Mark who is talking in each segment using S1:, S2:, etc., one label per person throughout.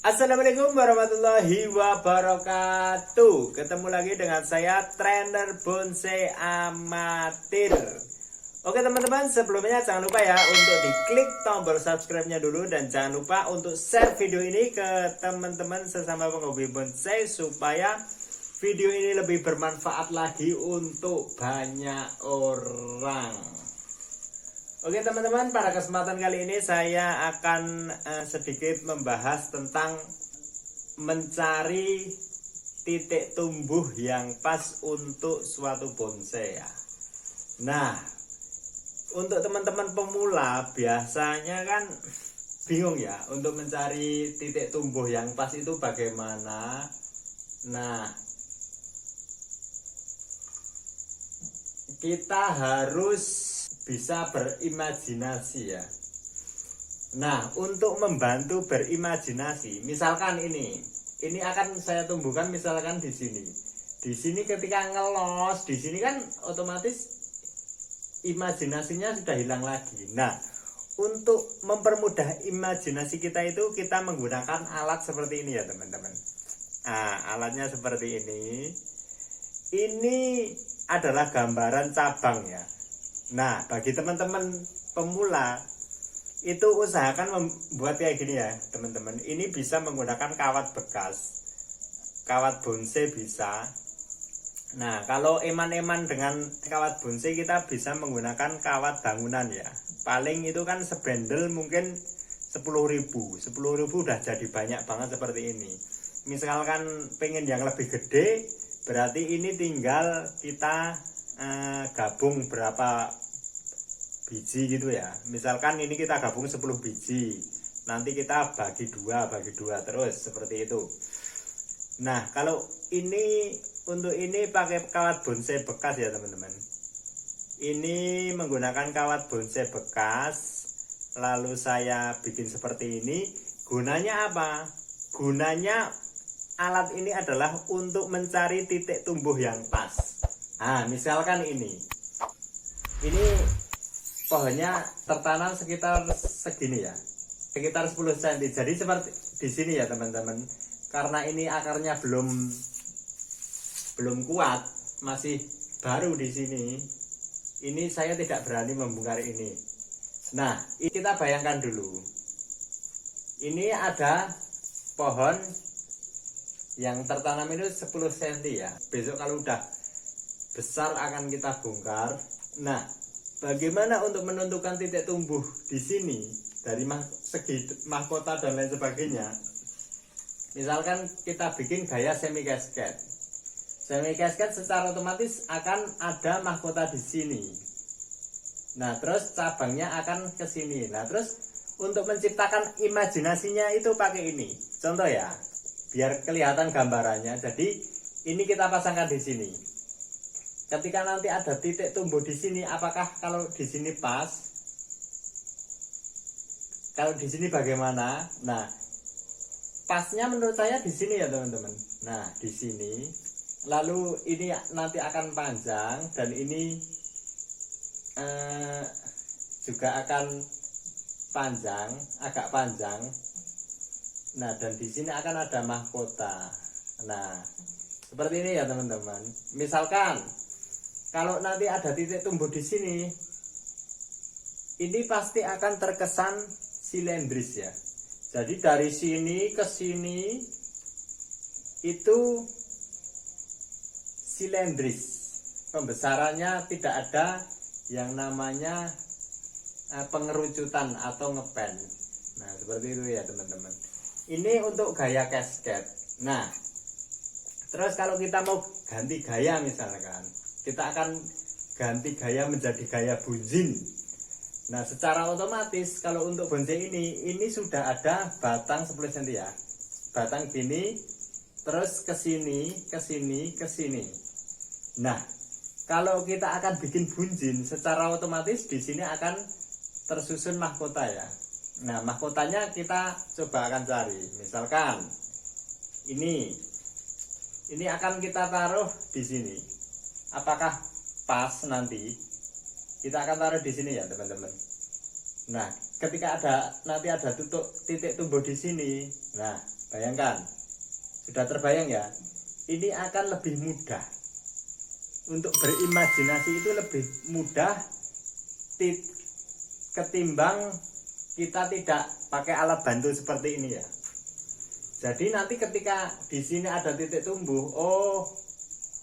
S1: Assalamualaikum warahmatullahi wabarakatuh. Ketemu lagi dengan saya, trainer bonsai amatir. Oke teman-teman, sebelumnya jangan lupa ya untuk diklik tombol subscribe-nya dulu. Dan jangan lupa untuk share video ini ke teman-teman sesama penghobi bonsai, supaya video ini lebih bermanfaat lagi untuk banyak orang. Oke teman-teman, pada kesempatan kali ini saya akan sedikit membahas tentang mencari titik tumbuh yang pas untuk suatu bonsai ya. Nah, untuk teman-teman pemula biasanya kan bingung ya untuk mencari titik tumbuh yang pas itu bagaimana. Nah, kita harus bisa berimajinasi ya. Nah, untuk membantu berimajinasi, misalkan ini akan saya tumbuhkan misalkan di sini. Di sini ketika ngelos, di sini kan otomatis imajinasinya sudah hilang lagi. Nah, untuk mempermudah imajinasi kita itu kita menggunakan alat seperti ini ya teman-teman. Nah, alatnya seperti ini. Ini adalah gambaran cabang ya. Nah, bagi teman-teman pemula itu usahakan membuat kayak gini ya teman-teman. Ini bisa menggunakan kawat bekas, kawat bonsai bisa. Nah, kalau eman-eman dengan kawat bonsai kita bisa menggunakan kawat bangunan ya. Paling itu kan sebendel mungkin 10.000 udah jadi banyak banget seperti ini. Misalkan pengen yang lebih gede, berarti ini tinggal kita gabung berapa biji gitu ya. Misalkan ini kita gabung 10 biji, nanti kita bagi dua terus seperti itu. Nah, kalau ini untuk ini pakai kawat bonsai bekas ya teman-teman. Ini menggunakan kawat bonsai bekas, lalu saya bikin seperti ini. Gunanya apa? Gunanya alat ini adalah untuk mencari titik tumbuh yang pas. Nah, misalkan ini pohonnya tertanam sekitar segini ya, sekitar 10 cm. Jadi seperti di sini ya teman-teman, karena ini akarnya belum kuat, masih baru di sini. Ini saya tidak berani membongkar ini. Nah, kita bayangkan dulu. Ini ada pohon yang tertanam itu 10 cm ya. Besok kalau udah besar akan kita bongkar. Nah, bagaimana untuk menentukan titik tumbuh di sini dari segi mahkota dan lain sebagainya? Misalkan kita bikin gaya semi cascade. Semi cascade secara otomatis akan ada mahkota di sini. Nah, terus cabangnya akan ke sini. Nah, terus untuk menciptakan imajinasinya itu pakai ini. Contoh ya, biar kelihatan gambarannya. Jadi ini kita pasangkan di sini. Ketika nanti ada titik tumbuh di sini, apakah kalau di sini pas? Kalau di sini bagaimana? Nah, pasnya menurut saya di sini ya teman-teman. Nah, di sini. Lalu ini nanti akan panjang dan ini juga akan panjang, agak panjang. Nah, dan di sini akan ada mahkota. Nah, seperti ini ya teman-teman. Misalkan kalau nanti ada titik tumbuh di sini, ini pasti akan terkesan silindris ya. Jadi dari sini ke sini itu silindris. Pembesarannya tidak ada yang namanya pengerucutan atau ngepen. Nah, seperti itu ya teman-teman. Ini untuk gaya cascade. Nah, terus kalau kita mau ganti gaya misalkan, kita akan ganti gaya menjadi gaya bunjin. Nah, secara otomatis kalau untuk bonsai ini sudah ada batang 10 cm ya. Batang gini, terus ke sini, ke sini, ke sini. Nah, kalau kita akan bikin bunjin, secara otomatis di sini akan tersusun mahkota ya. Nah, mahkotanya kita coba akan cari. Misalkan ini akan kita taruh di sini. Apakah pas nanti? Kita akan taruh di sini ya teman-teman. Nah, ketika nanti ada titik tumbuh di sini. Nah, Bayangkan, sudah terbayang ya? Ini akan lebih mudah. Untuk berimajinasi itu lebih mudah ketimbang kita tidak pakai alat bantu seperti ini ya. Jadi nanti ketika di sini ada titik tumbuh, oh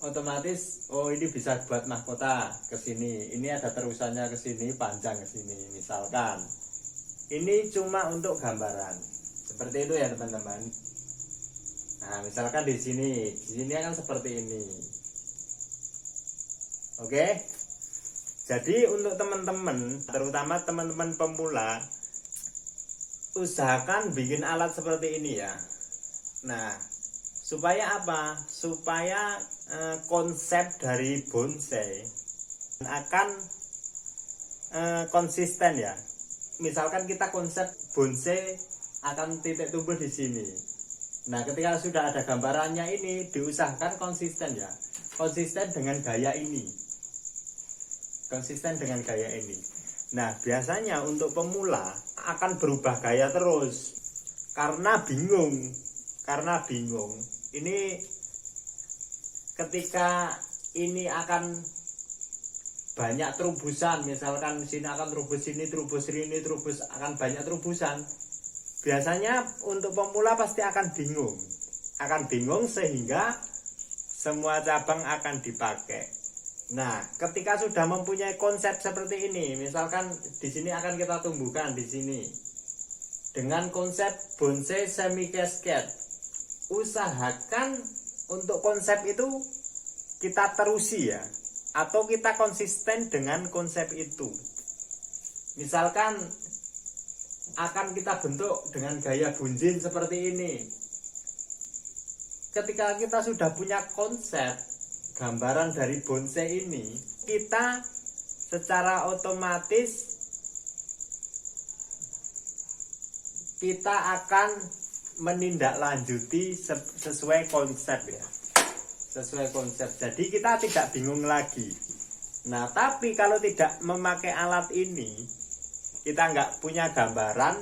S1: otomatis oh ini bisa buat mahkota ke sini. Ini ada terusannya ke sini, panjang ke sini misalkan. Ini cuma untuk gambaran. Seperti itu ya teman-teman. Nah, misalkan di sini akan seperti ini. Oke. Jadi untuk teman-teman, terutama teman-teman pemula, usahakan bikin alat seperti ini ya. Nah, supaya apa? Supaya konsep dari bonsai akan konsisten ya. Misalkan kita konsep bonsai akan titik tumbuh di sini. Nah, ketika sudah ada gambarannya ini, diusahakan konsisten ya. Konsisten dengan gaya ini. Konsisten dengan gaya ini. Nah, biasanya untuk pemula akan berubah gaya terus. Karena bingung. Ini ketika ini akan banyak terubusan, misalkan sini akan terubus sini, terubus sini, terubus akan banyak terubusan. Biasanya untuk pemula pasti akan bingung sehingga semua cabang akan dipakai. Nah, ketika sudah mempunyai konsep seperti ini, misalkan di sini akan kita tumbuhkan di sini dengan konsep bonsai semi cascade. Usahakan untuk konsep itu kita terusi ya, atau kita konsisten dengan konsep itu. Misalkan akan kita bentuk dengan gaya bunjin seperti ini. Ketika kita sudah punya konsep gambaran dari bonsai ini, kita secara otomatis kita akan menindaklanjuti sesuai konsep ya. Sesuai konsep. Jadi kita tidak bingung lagi. Nah, tapi kalau tidak memakai alat ini, kita nggak punya gambaran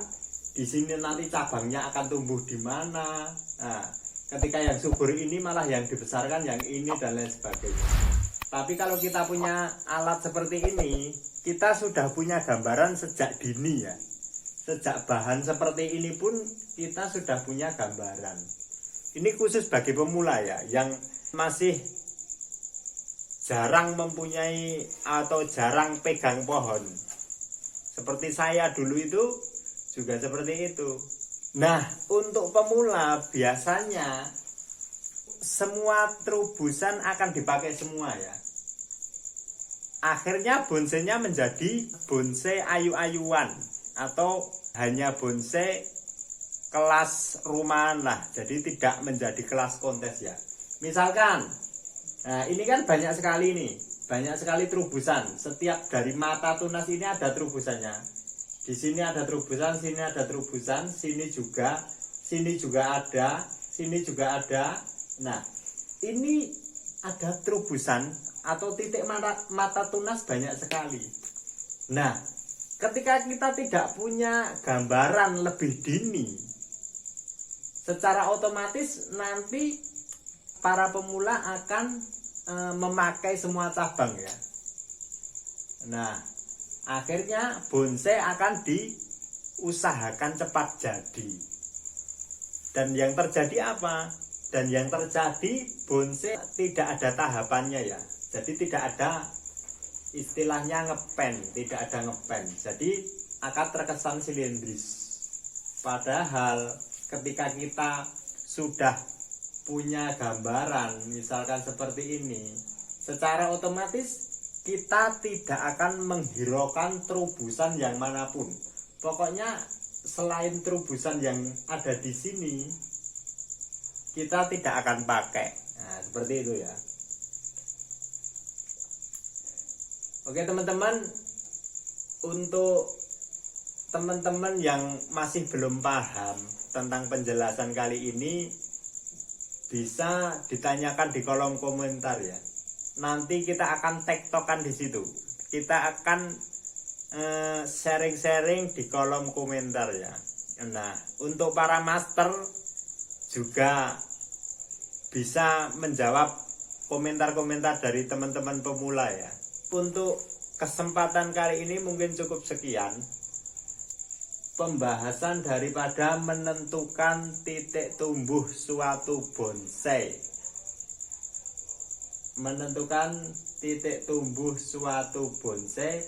S1: di sini nanti cabangnya akan tumbuh di mana. Nah, ketika yang subur ini malah yang dibesarkan yang ini dan lain sebagainya. Tapi kalau kita punya alat seperti ini, kita sudah punya gambaran sejak dini ya. Sejak bahan seperti ini pun kita sudah punya gambaran. Ini khusus bagi pemula ya, yang masih jarang mempunyai atau jarang pegang pohon. Seperti saya dulu itu juga seperti itu. Nah, untuk pemula biasanya semua terubusan akan dipakai semua ya. Akhirnya bonsainya menjadi bonsai ayu-ayuan atau hanya bonsai kelas rumahan lah. Jadi tidak menjadi kelas kontes ya. Misalkan, nah ini kan banyak sekali nih. Banyak sekali terubusan. Setiap dari mata tunas ini ada terubusannya. Di sini ada terubusan, sini ada terubusan, sini juga ada, sini juga ada. Nah, ini ada terubusan atau titik mata tunas banyak sekali. Nah, ketika kita tidak punya gambaran lebih dini, secara otomatis nanti para pemula akan memakai semua cabang ya. Nah, akhirnya bonsai akan diusahakan cepat jadi. Dan yang terjadi apa? Dan yang terjadi bonsai tidak ada tahapannya ya. Jadi tidak ada istilahnya ngepen, tidak ada ngepen. Jadi akan terkesan silindris. Padahal ketika kita sudah punya gambaran misalkan seperti ini, secara otomatis kita tidak akan menghiraukan terubusan yang manapun. Pokoknya selain terubusan yang ada di sini, kita tidak akan pakai. Nah, seperti itu ya. Oke teman-teman, untuk teman-teman yang masih belum paham tentang penjelasan kali ini, bisa ditanyakan di kolom komentar ya. Nanti kita akan tektokan di situ. Kita akan sharing-sharing di kolom komentar ya. Nah, untuk para master juga bisa menjawab komentar-komentar dari teman-teman pemula ya. Untuk kesempatan kali ini mungkin cukup sekian pembahasan daripada menentukan titik tumbuh suatu bonsai. Menentukan titik tumbuh suatu bonsai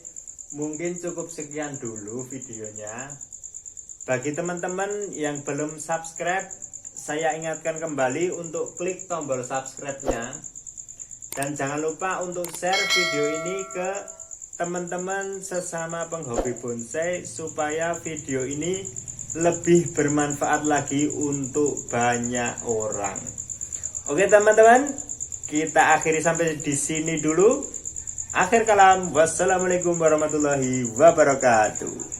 S1: mungkin cukup sekian dulu videonya. Bagi teman-teman yang belum subscribe, saya ingatkan kembali untuk klik tombol subscribe-nya. Dan jangan lupa untuk share video ini ke teman-teman sesama penghobi bonsai supaya video ini lebih bermanfaat lagi untuk banyak orang. Oke teman-teman, kita akhiri sampai di sini dulu. Akhir kalam, wassalamualaikum warahmatullahi wabarakatuh.